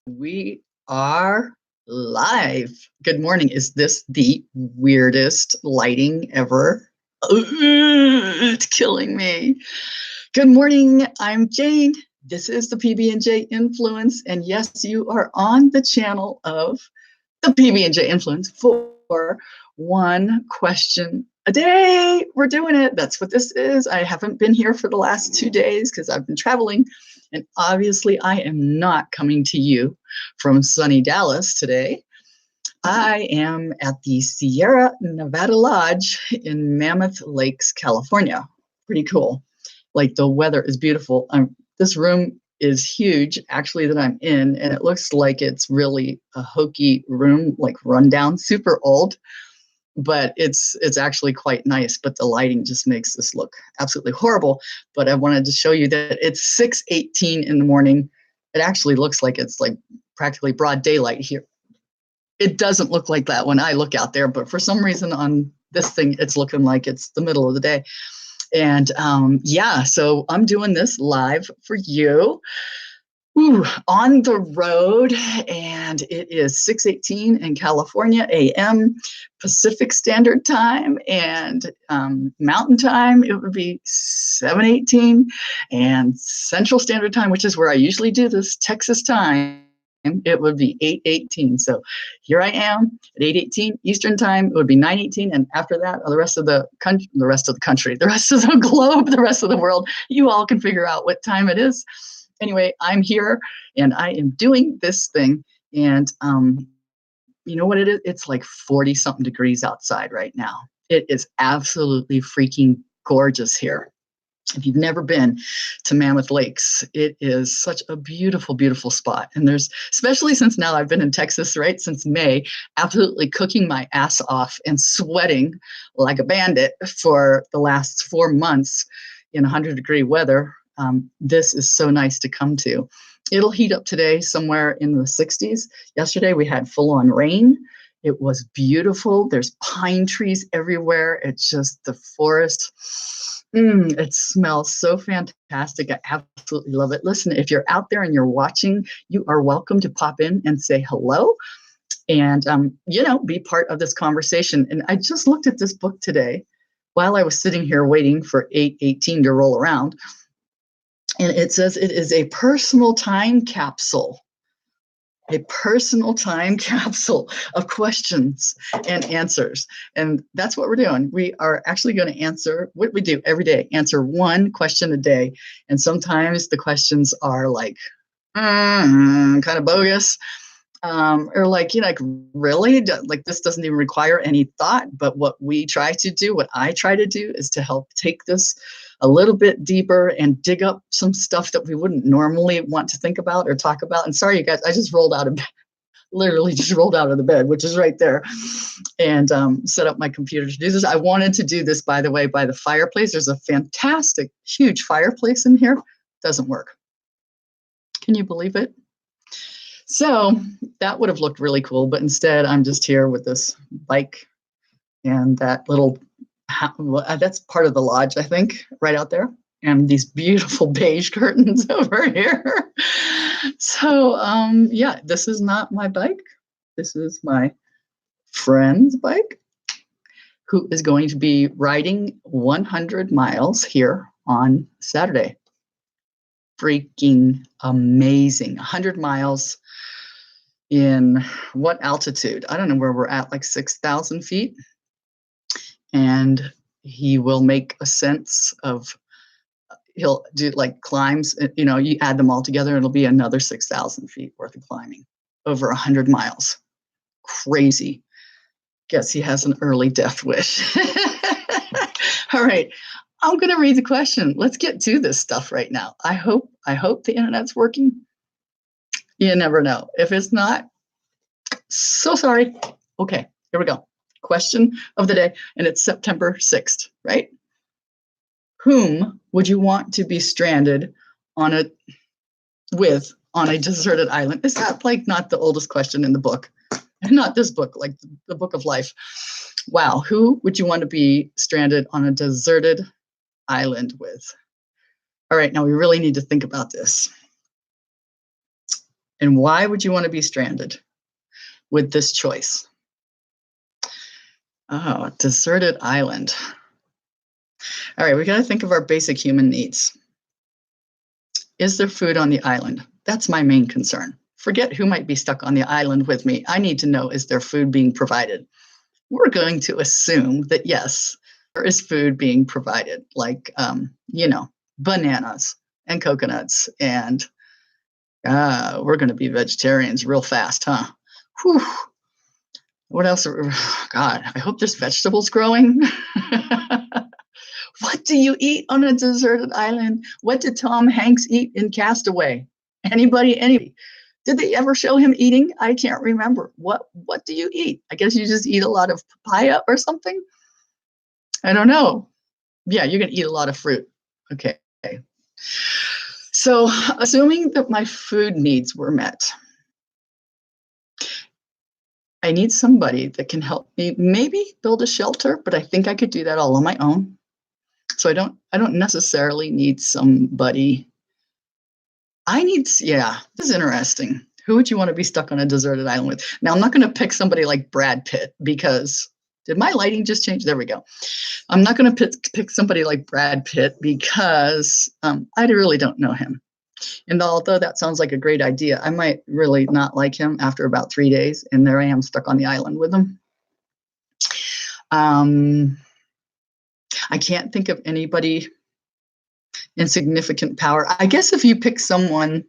We are live. Good morning. Is this the weirdest lighting ever? It's killing me. Good morning. I'm Jane. This is the PB&J Influence. And yes, you are on the channel of the PB&J Influence for one question a day. We're doing it. That's what this is. I haven't been here for the last 2 days because I've been traveling. And obviously, I am not coming to you from sunny Dallas today. I am at the Sierra Nevada Lodge in Mammoth Lakes, California. Pretty cool. Like the weather is beautiful. This room is huge, actually, that I'm in, and it looks like it's really a hokey room, like rundown, super old. But it's actually quite nice, but the lighting just makes this look absolutely horrible. But I wanted to show you that it's 6:18 in the morning. It actually looks like it's like practically broad daylight here. It doesn't look like that when I look out there, but for some reason on this thing, it's looking like it's the middle of the day. And yeah, so I'm doing this live for you. On the road, and it is 6:18 in California AM Pacific Standard Time, and Mountain Time it would be 7:18, and Central Standard Time, which is where I usually do this, Texas time, it would be 8:18. So here I am at 8:18 Eastern Time. It would be 9:18, and after that, the rest of the country, the rest of the globe, the rest of the world, you all can figure out what time it is. Anyway, I'm here and I am doing this thing. And you know what it is? It's like 40 something degrees outside right now. It is absolutely freaking gorgeous here. If you've never been to Mammoth Lakes, it is such a beautiful, beautiful spot. And there's, especially since now I've been in Texas, right, since May, absolutely cooking my ass off and sweating like a bandit for the last 4 months in 100-degree weather. This is so nice to come to. It'll heat up today somewhere in the 60s. Yesterday we had full-on rain. It was beautiful. There's pine trees everywhere. It's just the forest. It smells so fantastic. I absolutely love it. Listen, if you're out there and you're watching, you are welcome to pop in and say hello and, be part of this conversation. And I just looked at this book today while I was sitting here waiting for 8:18 to roll around. And it says it is a personal time capsule of questions and answers. And that's what we're doing. We are actually going to answer what we do every day, answer one question a day. And sometimes the questions are like kind of bogus. Or like, really, like this doesn't even require any thought. But what I try to do is to help take this a little bit deeper and dig up some stuff that we wouldn't normally want to think about or talk about. And sorry, you guys, I just rolled out of bed, literally just rolled out of the bed, which is right there, and set up my computer to do this. I wanted to do this, by the way, by the fireplace. There's a fantastic, huge fireplace in here. Doesn't work. Can you believe it? So that would have looked really cool, but instead I'm just here with this bike and that little, that's part of the lodge, I think, right out there, and these beautiful beige curtains over here. So yeah, this is not my bike. This is my friend's bike who is going to be riding 100 miles here on Saturday. Freaking amazing. 100 miles in what altitude? I don't know where we're at, like 6,000 feet. And he will make ascents he'll do like climbs, you add them all together, it'll be another 6,000 feet worth of climbing over 100 miles. Crazy. Guess he has an early death wish. All right. I'm going to read the question. Let's get to this stuff right now. I hope the internet's working. You never know. If it's not, so sorry. Okay, here we go. Question of the day, and it's September 6th, right? Whom would you want to be stranded on a deserted island? Is that like not the oldest question in the book? Not this book, like the book of life. Wow, who would you want to be stranded on a deserted island with? All right, now we really need to think about this. And why would you want to be stranded with this choice? Oh, deserted island. All right, we got to think of our basic human needs. Is there food on the island? That's my main concern. Forget who might be stuck on the island with me. I need to know, is there food being provided? We're going to assume that yes, there is food being provided, like, bananas and coconuts. And we're going to be vegetarians real fast, huh? Whew. What else? God, I hope there's vegetables growing. What do you eat on a deserted island? What did Tom Hanks eat in Castaway? Anybody? Did they ever show him eating? I can't remember. What do you eat? I guess you just eat a lot of papaya or something. I don't know. Yeah, you're going to eat a lot of fruit. Okay. So, assuming that my food needs were met, I need somebody that can help me maybe build a shelter, but I think I could do that all on my own. So I don't necessarily need somebody. This is interesting. Who would you want to be stuck on a deserted island with? Now, I'm not going to pick somebody like Brad Pitt because, did my lighting just change? There we go. I'm not going to pick somebody like Brad Pitt because I really don't know him. And although that sounds like a great idea, I might really not like him after about 3 days, and there I am stuck on the island with him. I can't think of anybody in significant power. I guess if you pick someone,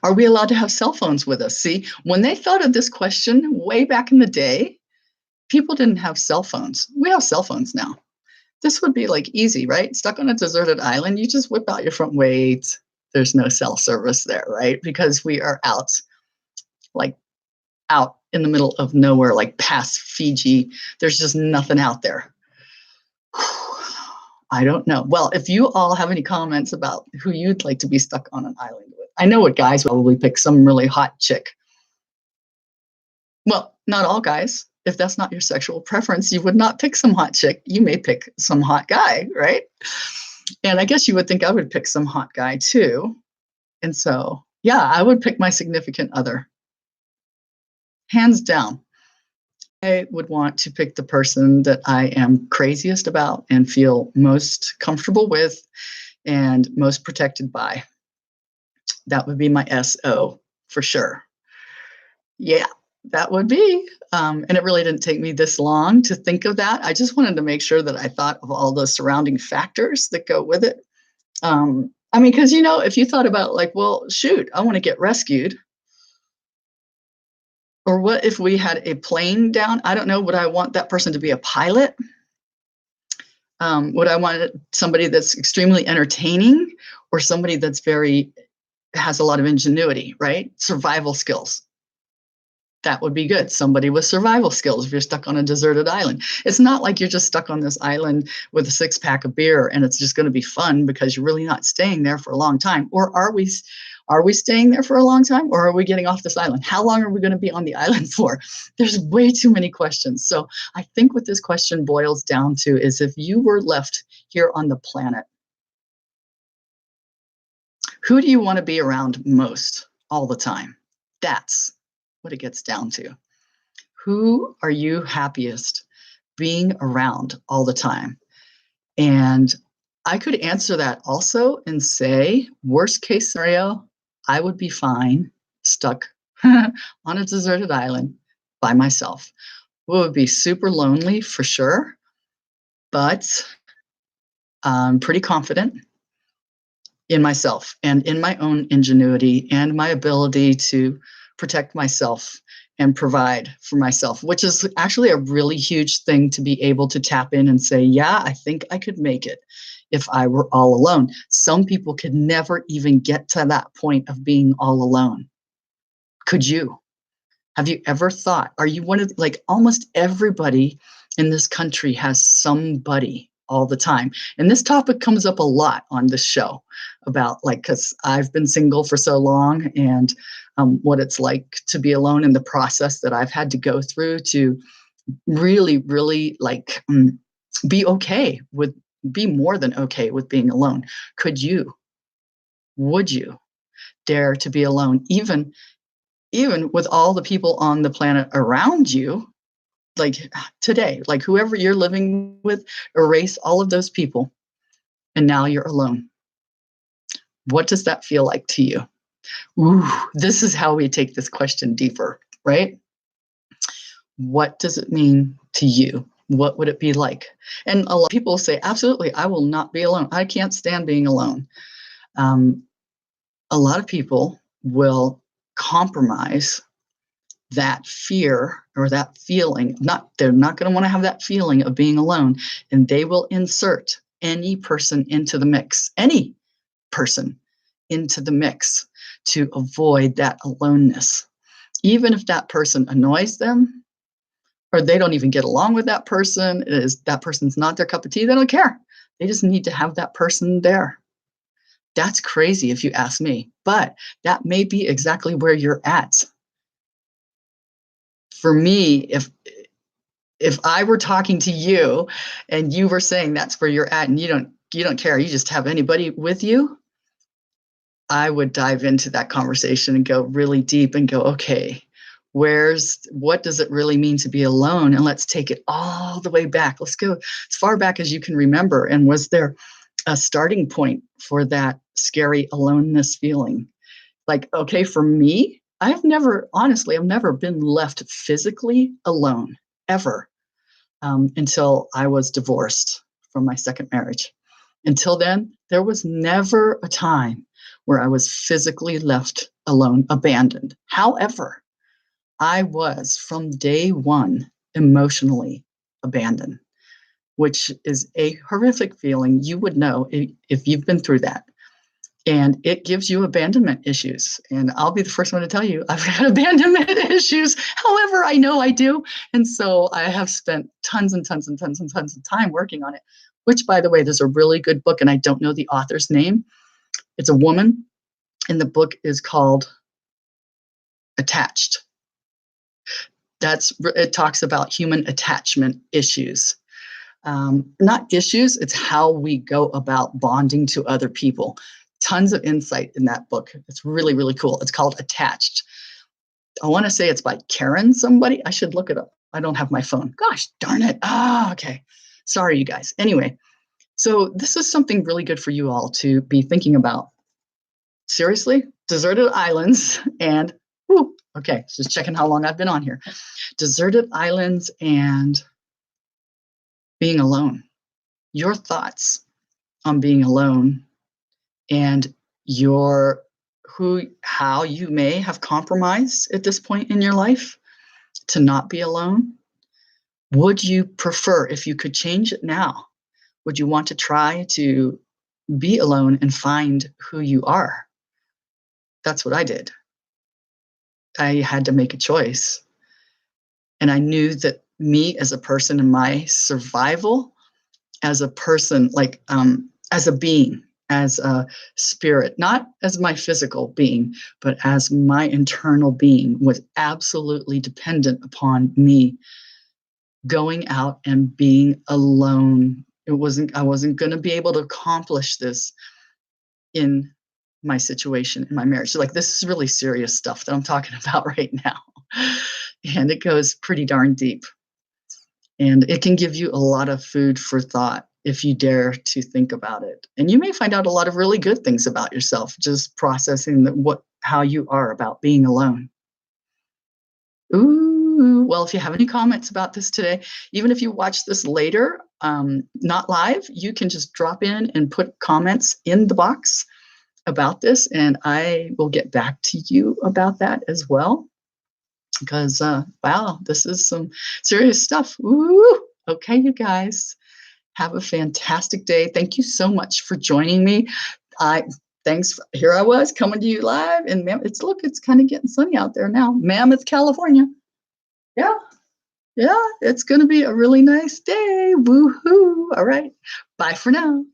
are we allowed to have cell phones with us? See, when they thought of this question way back in the day, people didn't have cell phones. We have cell phones now. This would be like easy, right? Stuck on a deserted island, you just whip out your front. Wait, there's no cell service there, right? Because we are out in the middle of nowhere, like past Fiji. There's just nothing out there. I don't know. Well, if you all have any comments about who you'd like to be stuck on an island with, I know what guys would probably pick, some really hot chick. Well, not all guys. If that's not your sexual preference, you would not pick some hot chick. You may pick some hot guy, right? And I guess you would think I would pick some hot guy too. And so, yeah, I would pick my significant other. Hands down. I would want to pick the person that I am craziest about and feel most comfortable with and most protected by. That would be my SO for sure. Yeah, that would be. And it really didn't take me this long to think of that. I just wanted to make sure that I thought of all the surrounding factors that go with it. Because, if you thought about like, well, shoot, I want to get rescued. Or what if we had a plane down? I don't know. Would I want that person to be a pilot? Would I want somebody that's extremely entertaining or somebody that's has a lot of ingenuity, right? Survival skills. That would be good. Somebody with survival skills if you're stuck on a deserted island. It's not like you're just stuck on this island with a 6-pack of beer and it's just going to be fun because you're really not staying there for a long time. Or are we staying there for a long time, or are we getting off this island? How long are we going to be on the island for? There's way too many questions. So I think what this question boils down to is, if you were left here on the planet, who do you want to be around most all the time? That's what it gets down to. Who are you happiest being around all the time? And I could answer that also and say, worst case scenario, I would be fine stuck on a deserted island by myself. It would be super lonely for sure, but I'm pretty confident in myself and in my own ingenuity and my ability to protect myself and provide for myself, which is actually a really huge thing to be able to tap in and say, yeah, I think I could make it if I were all alone. Some people could never even get to that point of being all alone. Could you? Have you ever thought, are you one of, like, almost everybody in this country has somebody all the time. And this topic comes up a lot on this show about, like, because I've been single for so long, and what it's like to be alone, in the process that I've had to go through to really, really be more than okay with being alone. Could you? Would you? dare to be alone, even with all the people on the planet around you, like today, like whoever you're living with, erase all of those people, and now you're alone. What does that feel like to you? Ooh, this is how we take this question deeper, right? What does it mean to you? What would it be like? And a lot of people say, absolutely, I will not be alone. I can't stand being alone. A lot of people will compromise that fear or that feeling. They're not going to want to have that feeling of being alone, and they will insert any person into the mix, any person into the mix to avoid that aloneness. Even if that person annoys them, or they don't even get along with that person, that person's not their cup of tea, they don't care. They just need to have that person there. That's crazy if you ask me, but that may be exactly where you're at. For me, if I were talking to you and you were saying that's where you're at and you don't care, you just have anybody with you, I would dive into that conversation and go really deep and go, okay, what does it really mean to be alone? And let's take it all the way back. Let's go as far back as you can remember. And was there a starting point for that scary aloneness feeling? Like, okay, for me, I've never been left physically alone ever, until I was divorced from my second marriage. Until then, there was never a time where I was physically left alone, abandoned. However, I was from day one emotionally abandoned, which is a horrific feeling. You would know if you've been through that. And it gives you abandonment issues. And I'll be the first one to tell you I've got abandonment issues. However, I know I do. And so I have spent tons and tons and tons and tons of time working on it, which, by the way, there's a really good book, and I don't know the author's name. It's a woman, and the book is called Attached. It talks about human attachment issues. Not issues, it's how we go about bonding to other people. Tons of insight in that book. It's really, really cool. It's called Attached. I want to say it's by Karen somebody. I should look it up. I don't have my phone. Gosh, darn it. Okay. Sorry, you guys. Anyway, so this is something really good for you all to be thinking about. Seriously, deserted islands and, okay, just checking how long I've been on here. Deserted islands and being alone. Your thoughts on being alone and how you may have compromised at this point in your life to not be alone. Would you prefer, if you could change it now, would you want to try to be alone and find who you are? That's what I did. I had to make a choice. And I knew that me as a person and my survival as a person, like as a being, as a spirit, not as my physical being, but as my internal being, was absolutely dependent upon me going out and being alone. I wasn't going to be able to accomplish this in my situation, in my marriage. So like, this is really serious stuff that I'm talking about right now. And it goes pretty darn deep. And it can give you a lot of food for thought if you dare to think about it. And you may find out a lot of really good things about yourself, just processing how you are about being alone. Ooh, well, if you have any comments about this today, even if you watch this later, not live, you can just drop in and put comments in the box about this, and I will get back to you about that as well. Because, wow, this is some serious stuff. Ooh, okay, you guys. Have a fantastic day. Thank you so much for joining me. Thanks. Here I was coming to you live, and it's kind of getting sunny out there now. Mammoth, California. Yeah, it's going to be a really nice day. Woohoo! All right, bye for now.